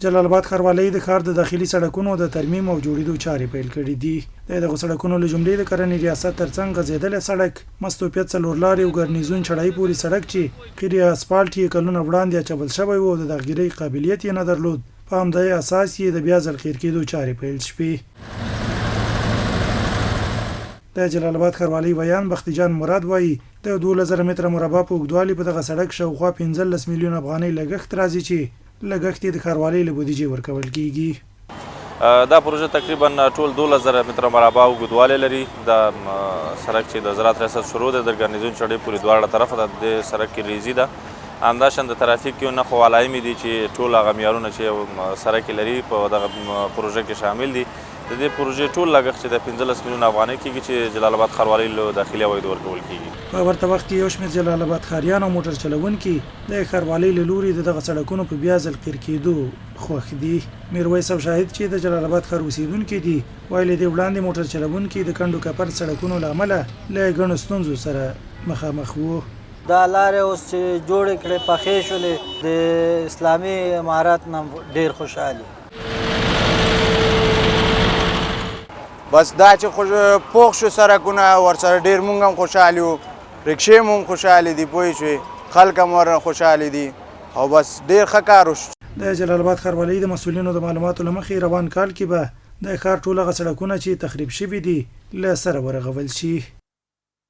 جلال آباد ښاروالۍ د ښار د داخلي سړکونو د ترمیم او جوړېدو چارې پیل کړې دي. دغه سړکونو له جملې د کرنې ریاست ترڅنګ غځېدلی سړک، مستوفیت څلور لارې او ګرنیزون چړای پورې سړک چې قیري اسفالټ یې کلونه وړاندې اچول شوی و او د داغګیرۍ قابلیت یې نه درلود، په همدې اساس یې د بیا ځل قیر کېدو چارې پیل شوې. د جلال آباد ښاروالۍ ویان بختي جان مراد وایي د 12,000 متره مربع په اوږدوالي په دغه سړک شاوخوا 15 میلیون افغانۍ لګښت راځي چې لګښت یې د ښاروالۍ له بودیجې ورکول کیږي. دا پروژه تقریبا ټول 12,000 متره مربع اوږدوالی لري. دا سړک چې د زراعت ریاست شروع دی د ګرنیزون چړۍ پورې دواړه طرفه د سړک کې ریزي ده. همداشان د ترافیک یو نښو علایمې دي چې ټول هغه معیارونه چې سړک لري په دغه پروژه کې شامل دي. د دې پروژې ټول لګښت چې د 15 میلیون افغانۍ کېږي چې جلال آباد ښاروالۍ له داخلي عوایدو ورکول کېږي. په ورته وخت کې یو شمېر جلال آباد ښاریان او موټر چلوونکي د ښاروالۍ له لوري د دغه سړکونو په بیا ځل قیر کېدو خوښ دي. میرویس او شاهد چې د جلال آباد ښار اوسېدونکي دي وایي له دې وړاندې موټر چلوونکي د کنډو کپر سړکونو له امله له ګڼو ستونزو سره مخامخ وو. دا لارې اوس چې جوړې کړې پخې شولې د اسلامي امارات نه ډېر خوشحالي. بس دا چې پوخ شو سړکونه ورسره ډېر مونږ هم خوشحال یو، رکشې مو هم خوشحالې دي، پوه شوې، خلک هم ورنه خوشحالې دي او بس ډېر ښه کار وشو. د جلال آباد ښاروالۍ د مسؤلینو د معلوماتو له مخې روان کال کې به د ښار ټول هغه سړکونه چې تخریب شوي دي له سره ورغول شي.